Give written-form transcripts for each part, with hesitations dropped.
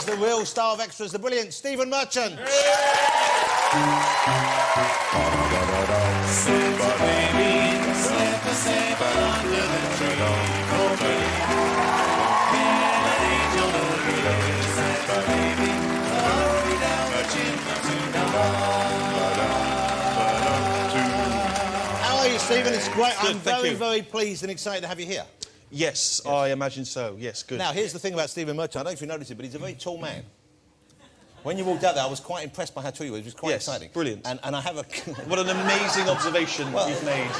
is the real star of extras, the brilliant Stephen Merchant. Santa baby, Santa, Santa under the tree. Oh baby, can an angel know you? Santa baby, hurry down the chimney tonight. How are you, Stephen? It's great. Good, I'm thank you. very pleased and excited to have you here. Yes, I imagine so. Yes, good. Now, here's the thing about Stephen Merchant. I don't know if you noticed it, but he's a very tall man. When you walked out there, I was quite impressed by how tall you were. It was quite exciting. Brilliant. And I have a... What an amazing observation you've made.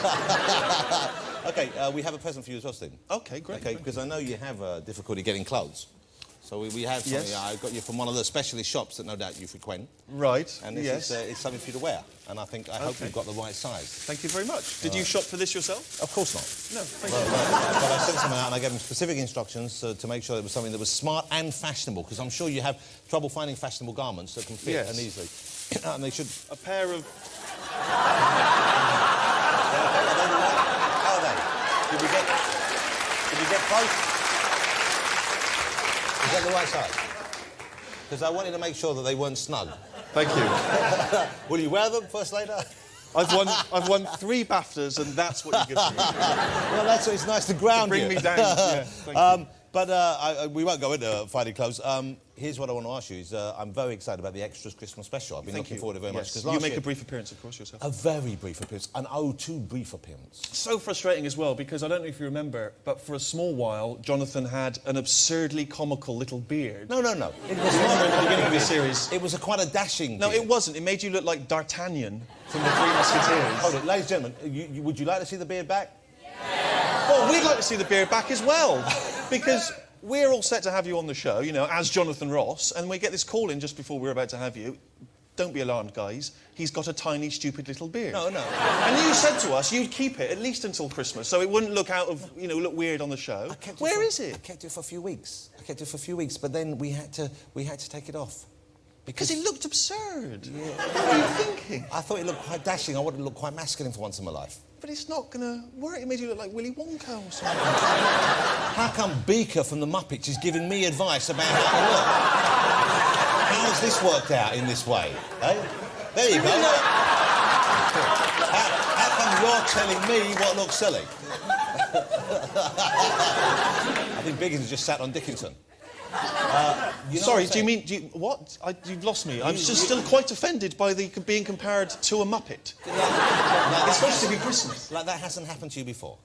OK, we have a present for you as well, Stephen. OK, great. OK, because I know you have difficulty getting clothes. So we have something I got you from one of the specialist shops that no doubt you frequent. Right, And this is it's something for you to wear. And I hope you've got the right size. Thank you very much. Did you shop for this yourself? Of course not. No, thank you. But I sent someone out and I gave him specific instructions to make sure it was something that was smart and fashionable, because I'm sure you have trouble finding fashionable garments that can fit and easily. And they should... A pair of... How are they? Did you get close? Is that the right size? Because I wanted to make sure that they weren't snug. Thank you. Will you wear them first later? I've won 3 BAFTAs, and that's what you give me. Well, that's it's nice to ground Bring you. me down. Yeah, thank you. But we won't go into finding clothes. Here's what I want to ask you. Is I'm very excited about the Extras Christmas special. I've been looking forward to it very much. You make a brief appearance, of course, yourself. A very brief appearance. An O2 brief appearance. So frustrating as well, because I don't know if you remember, but for a small while, Jonathan had an absurdly comical little beard. No. It was not at the beginning of the series. It was quite a dashing No, beard. it wasn't. It made you look like D'Artagnan from the Three Musketeers. Hold it, ladies and gentlemen, would you like to see the beard back? Yeah. Well, we'd like to see the beard back as well, because we're all set to have you on the show, you know, as Jonathan Ross, and we get this call in just before we're about to have you. Don't be alarmed, guys. He's got a tiny, stupid little beard. No. And you said to us you'd keep it at least until Christmas, so it wouldn't look out of, look weird on the show. Where is it? I kept it for a few weeks. But then we had to take it off. Because it looked absurd. Yeah. What were you thinking? I thought it looked quite dashing. I wanted to look quite masculine for once in my life. But it's not gonna work. It made you look like Willy Wonka or something. How come Beaker from the Muppets is giving me advice about how to look? How has this worked out in this way? Eh? There you go. How come you're telling me what looks silly? I think Biggins just sat on Dickinson. Sorry, do you mean... what? You've lost me. I'm just still quite offended by being compared to a Muppet. It's supposed to be Christmas. Like that hasn't happened to you before?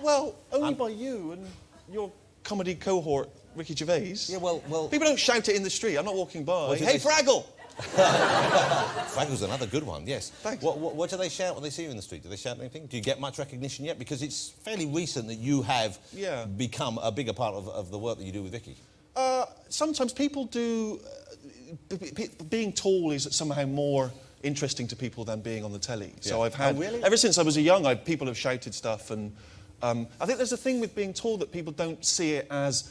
Well, only by you and your comedy cohort, Ricky Gervais. Yeah, well... People don't shout it in the street. I'm not walking by. Hey, Fraggle! Fraggle's another good one, yes. Thanks. What do they shout when they see you in the street? Do they shout anything? Do you get much recognition yet? Because it's fairly recent that you have become a bigger part of the work that you do with Vicky. Sometimes people do... being tall is somehow more interesting to people than being on the telly. Yeah. So I've had... Oh, really? Ever since I was young, people have shouted stuff, and I think there's a thing with being tall that people don't see it as...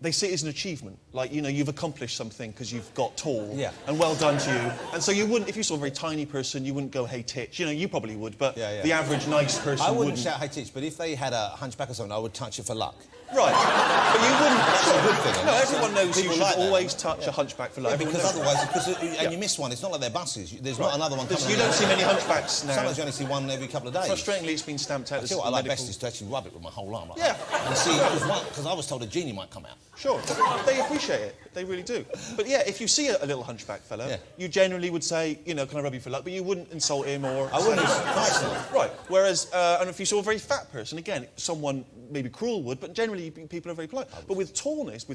they see it as an achievement. Like, you've accomplished something because you've got tall. Yeah. And well done to you. And so you wouldn't... If you saw a very tiny person, you wouldn't go, hey, titch. You probably would, but the average nice person I wouldn't shout, hey, titch, but if they had a hunchback or something, I would touch it for luck. Right. But you wouldn't... That's a good thing. No, everyone knows you should like always touch a hunchback for luck. Yeah, because otherwise... and you miss one. It's not like they're buses. There's not another one coming. You don't see many hunchbacks now. Sometimes you only see one every couple of days. Frustratingly, it's been stamped out as what I like best is to actually rub it with my whole arm. Like that. And see, because I was told a genie might come out. Sure. They appreciate it. They really do. But yeah, if you see a little hunchback fellow, you generally would say, can I rub you for luck? But you wouldn't insult him or... I wouldn't personally. Right. Whereas, and if you saw a very fat person, again, someone maybe cruel would, but generally people are very polite. But with tallness,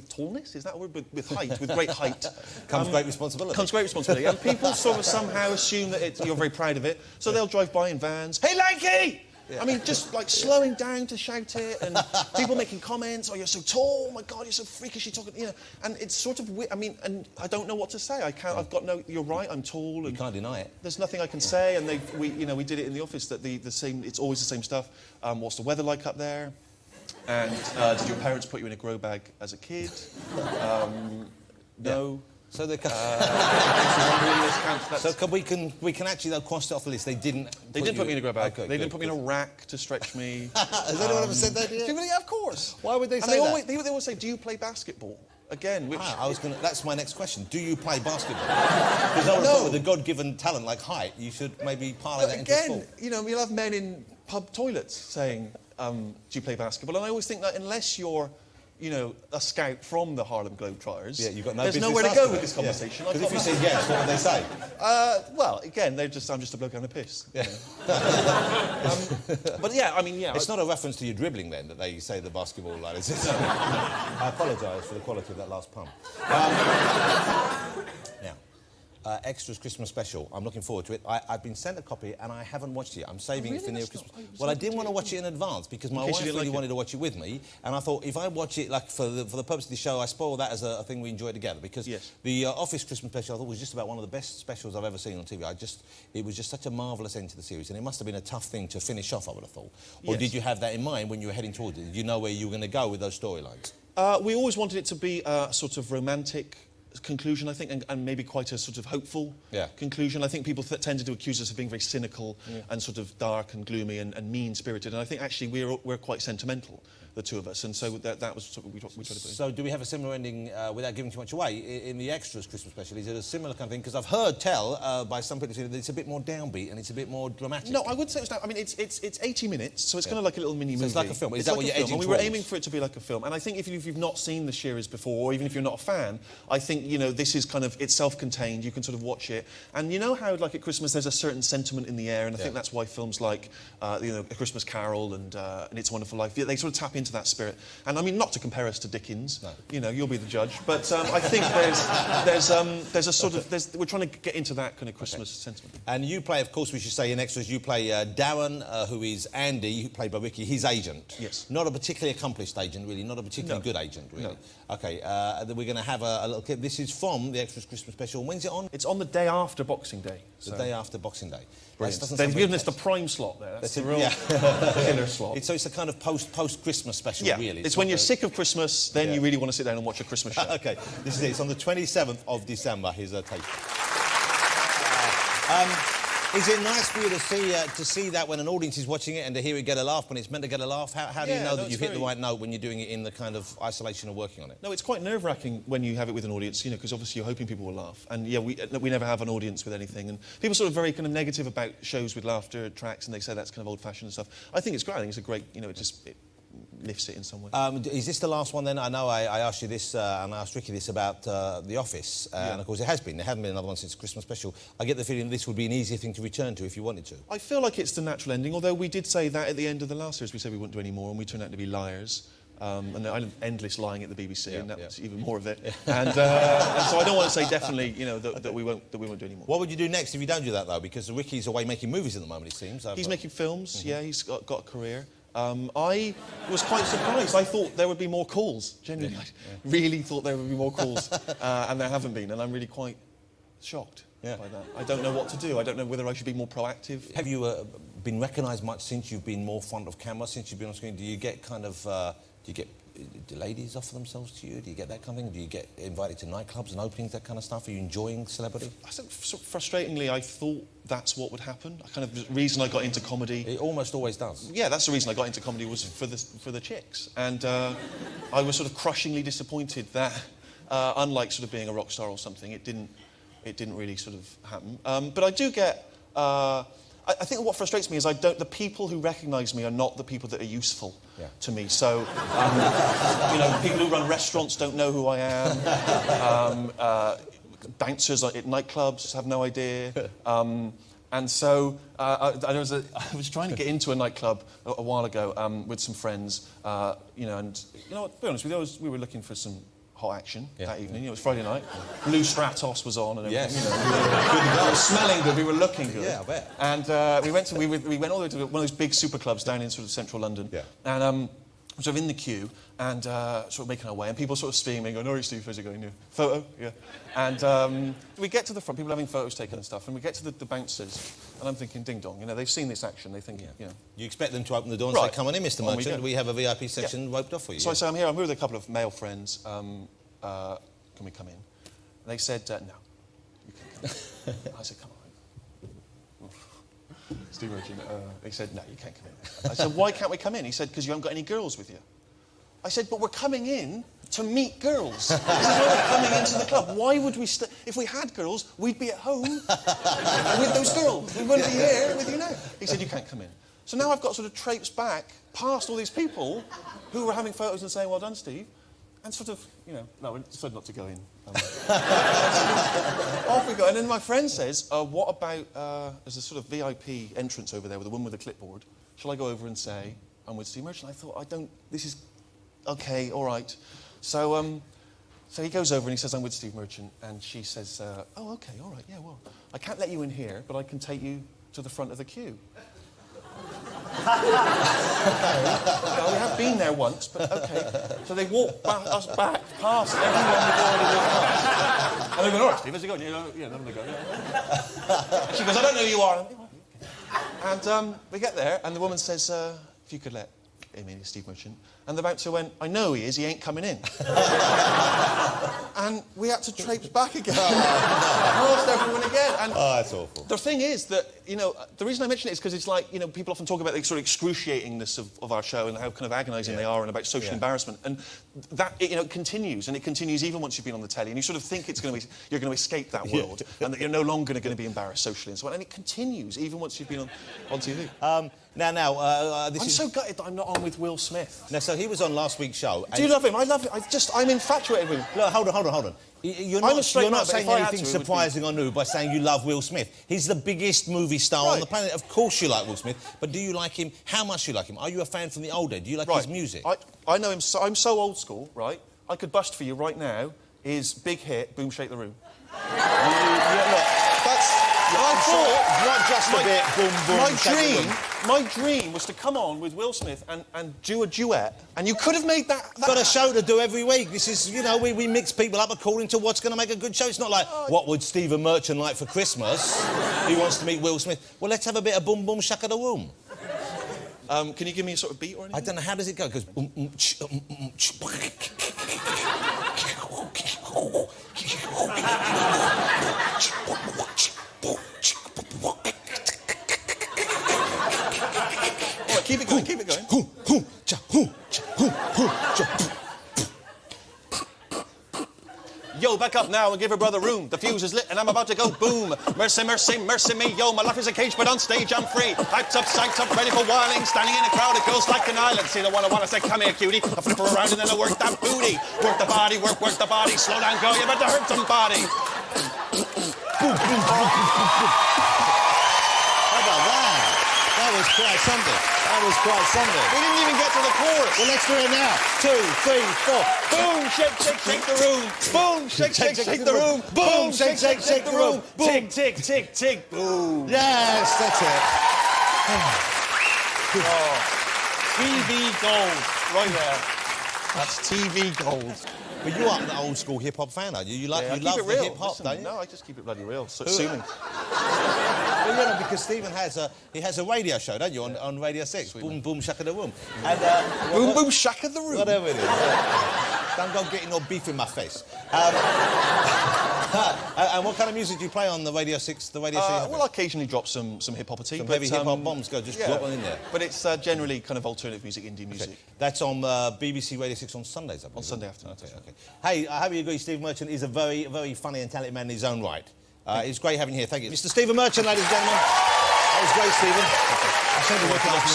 is that a word? With height, with great height... comes great responsibility. Comes great responsibility. And people sort of somehow assume that you're very proud of it, so they'll drive by in vans. Hey, Lanky! Yeah. I mean, just like slowing down to shout it, and people making comments, oh, you're so tall, oh my God, you're so freakishly talking, and it's sort of weird. I mean, and I don't know what to say. I've got no, you're right, I'm tall. And you can't deny it. There's nothing I can say, and we did it in the office, that the same, it's always the same stuff. What's the weather like up there? And did your parents put you in a grow bag as a kid? No. So they can... we can actually though cross it off the list. They didn't put me in a grow bag. Okay, they didn't put me in a rack to stretch me. Has anyone ever said that yet? Yeah, of course. Why would they say that? They always say, do you play basketball? again, which... That's my next question. Do you play basketball? Because I would have thought with a God-given talent like height, you should maybe parlay that into sport. Again, you know, you'll have men in pub toilets saying, do you play basketball? And I always think that unless you're, you know, a scout from the Harlem Globetrotters, you've got no there's business nowhere to asking go with it. this conversation. Because if you say yes, what would they say? Well, again, I'm just a bloke on a piss. Yeah. But yeah, I mean, yeah. It's not a reference to your dribbling then that they say the basketball line is. I apologise for the quality of that last pump. Now, Extra's Christmas special. I'm looking forward to it. I've been sent a copy and I haven't watched it. I'm saving it for near Christmas. Well, I didn't want to watch it in advance because my wife really wanted to watch it with me, and I thought if I watch it like for the purpose of the show, I spoil that as a thing we enjoy together. Because the Office Christmas special I thought was just about one of the best specials I've ever seen on TV. It was just such a marvellous end to the series, and it must have been a tough thing to finish off, I would have thought. Or did you have that in mind when you were heading towards it? Did you know where you were going to go with those storylines? We always wanted it to be a sort of romantic conclusion, I think, and maybe quite a sort of hopeful conclusion. I think people tended to accuse us of being very cynical and sort of dark and gloomy and mean-spirited, and I think actually we're quite sentimental, the two of us, and so that was sort of what we tried to do. So do we have a similar ending, without giving too much away, in the Extras Christmas special? Is it a similar kind of thing? Because I've heard by some people that it's a bit more downbeat and it's a bit more dramatic. No, I would say I mean, it's 80 minutes, so it's kind of like a little mini movie. It's like a film. Is that what you're edging towards? We were aiming for it to be like a film, and I think if you've not seen the series before, or even if you're not a fan, I think, you know, this is kind of, it's self-contained, you can sort of watch it, and you know how, like, at Christmas there's a certain sentiment in the air, and I think that's why films like, you know, A Christmas Carol and It's a Wonderful Life, they sort of tap into that spirit. And I mean, not to compare us to Dickens, you know, you'll be the judge, but I think there's a sort of, we're trying to get into that kind of Christmas sentiment. And you play, of course, we should say in Extras, you play Darren, who is Andy, played by Ricky, his agent. Yes. Not a particularly accomplished agent, really, not a particularly good agent, really. No. OK, then we're going to have a little clip. This is from the Extras Christmas special. When's it on? It's on the day after Boxing Day. The day after Boxing Day. They've given us the prime slot there. That's the real killer slot. So it's a kind of post-Christmas special, really. It's when you're sick of Christmas, then you really want to sit down and watch a Christmas show. OK, this is it. It's on the 27th of December. Here's a tape. Is it nice for you to see that when an audience is watching it and to hear it get a laugh when it's meant to get a laugh? How do you know that you've hit the right note when you're doing it in the kind of isolation of working on it? No, it's quite nerve-wracking when you have it with an audience, you know, because obviously you're hoping people will laugh. And yeah, we never have an audience with anything. And people are sort of very kind of negative about shows with laughter tracks, and they say that's kind of old-fashioned and stuff. I think it's great. I think it's a great, you know, it lifts it in some way. Is this the last one then? I know I asked you this, and I asked Ricky this about The Office, and of course it has been. There hasn't been another one since Christmas special. I get the feeling this would be an easier thing to return to if you wanted to. I feel like it's the natural ending, although we did say that at the end of the last series. We said we wouldn't do any more, and we turned out to be liars. And I endless lying at the BBC, and that was even more of it. And so I don't want to say definitely, you know, that we won't do any more. What would you do next if you don't do that, though? Because Ricky's away making movies at the moment, it seems. He's making films, he's got a career. I was quite surprised. I thought there would be more calls, genuinely. I really thought there would be more calls, and there haven't been, and I'm really quite shocked by that. I don't know what to do. I don't know whether I should be more proactive. Have you been recognised much since you've been more front of camera, since you've been on screen? Do you get kind of... do ladies offer themselves to you? Do you get that kind of thing? Do you get invited to nightclubs and openings, that kind of stuff? Are you enjoying celebrity? I think, frustratingly, I thought that's what would happen. The reason I got into comedy... It almost always does. Yeah, that's the reason I got into comedy, was for the chicks. And I was sort of crushingly disappointed that, unlike sort of being a rock star or something, it didn't really sort of happen. But I do get... I think what frustrates me is the people who recognise me are not the people that are useful to me. So, you know, people who run restaurants don't know who I am. Bouncers at nightclubs have no idea. And so I was trying to get into a nightclub a while ago with some friends, you know, and you know what, to be honest with you, we were looking for some hot action that evening. You know, it was Friday night. Blue Stratos was on and everything. Yes. You know, we were smelling good, we were looking good. Yeah, I bet. And we went all the way to one of those big super clubs down in sort of central London. Yeah. And sort of in the queue and sort of making our way, and people sort of steaming, going, "Oh, Steve, how's it going? Photo?" Yeah. And we get to the front, people having photos taken and stuff, and we get to the bouncers, and I'm thinking, ding dong, you know, they've seen this action, they think, you know. You expect them to open the door and say, "Come on in, Mr. Merchant, we have a VIP section roped off for you." So I say, I'm here with a couple of male friends, can we come in? And they said, no, you can't come in. I said, come on. Steve Merchant, they said, no, you can't come in. I said, why can't we come in? He said, because you haven't got any girls with you. I said, but we're coming in to meet girls. This is why we're coming into the club. Why would we... If we had girls, we'd be at home with those girls. We wouldn't be here with you now. He said, you can't come in. So now I've got sort of traipsed back past all these people who were having photos and saying, well done, Steve, and sort of, you know, no, I decided not to go in. Off we go. And then my friend says, what about, there's a sort of VIP entrance over there with a woman with a clipboard. Shall I go over and say, I'm with Steve Merchant? I thought, this is, okay, all right. So he goes over and he says, I'm with Steve Merchant. And she says, oh, okay, all right, yeah, well, I can't let you in here, but I can take you to the front of the queue. No, we have been there once, but okay. So they walk us back past everyone we've already walked past. And they go, all right, Steve, how's it going? Yeah, let them go. Yeah. And she goes, I don't know who you are. And we get there, and the woman says, if you could let him in, Steve Merchant. And the bouncer went, I know he is, he ain't coming in. And we had to traipse back again. Past everyone again. And that's awful. the thing is that, you know, the reason I mention it is because it's like, you know, people often talk about the sort of excruciatingness of our show and how kind of agonising they are and about social embarrassment. And that, you know, it continues, and it continues even once you've been on the telly, and you sort of think it's going to be, you're going to escape that world, and that you're no longer going to be embarrassed socially and so on. And it continues even once you've been on TV. This I'm so gutted that I'm not on with Will Smith. Now, so he was on last week's show. Do you love him? I love him. I'm infatuated with him. Look, hold on. You're not saying anything surprising or new by saying you love Will Smith. He's the biggest movie star on the planet. Of course you like Will Smith, but do you like him? How much do you like him? Are you a fan from the old days? Do you like his music? I know him. I'm so old school, right? I could bust for you right now his big hit, Boom Shake the Room. Not just a bit, boom, boom. My dream was to come on with Will Smith and do a duet, and you could have made that... Got a show to do every week. This is, you know, we mix people up according to what's going to make a good show. It's not like, what would Stephen Merchant like for Christmas? He wants to meet Will Smith. Well, let's have a bit of boom, boom, shaka the room. Can you give me a sort of beat or anything? I don't know, how does it go? It goes... Keep it going, keep it going. Yo, back up now and give her brother room. The fuse is lit and I'm about to go boom. Mercy, mercy, mercy me. Yo, my life is a cage, but on stage I'm free. Hyped up, psyched up, ready for wilding. Standing in a crowd, it goes like an island. See the one I want to say, come here, cutie. I flip her around and then I work that booty. Work the body, work the body. Slow down, girl, you better hurt somebody. How about that? That was quite something. We didn't even get to the chorus. Well, let's do it now. 2, 3, 4. Boom, shake, shake, shake the room. Boom, shake, shake, shake the room. Boom, shake, shake, shake the room. Tick, tick, tick, tick, boom. Yes, that's it. TV gold, right there. That's TV gold. But you are an old school hip hop fan, are you? You love the hip hop, don't you? No, I just keep it bloody real. So assuming. Well, you know, because Stephen has a radio show, don't you, on Radio 6? Sweet, boom, boom, shaka the room. And, boom, boom, shaka the room. Whatever it is. Don't go getting all beef in my face. And what kind of music do you play on the Radio 6? The radio show? Well, I occasionally drop some hip-hop-y. Some heavy hip-hop bombs, drop one in there. But it's generally kind of alternative music, indie music. Okay. That's on BBC Radio 6 on Sundays, I believe. On Sunday afternoon. Okay. Hey, I hope you agree Steve Merchant is a very, very funny and talented man in his own right. It's great having you here, thank you. Mr. Stephen Merchant, ladies and gentlemen. That was great, Stephen. I said the word I was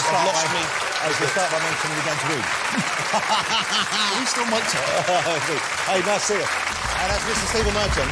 going to start by mentioning you're going to read. We still might talk. Hey, nice to see you. And that's Mr. Stephen Merchant.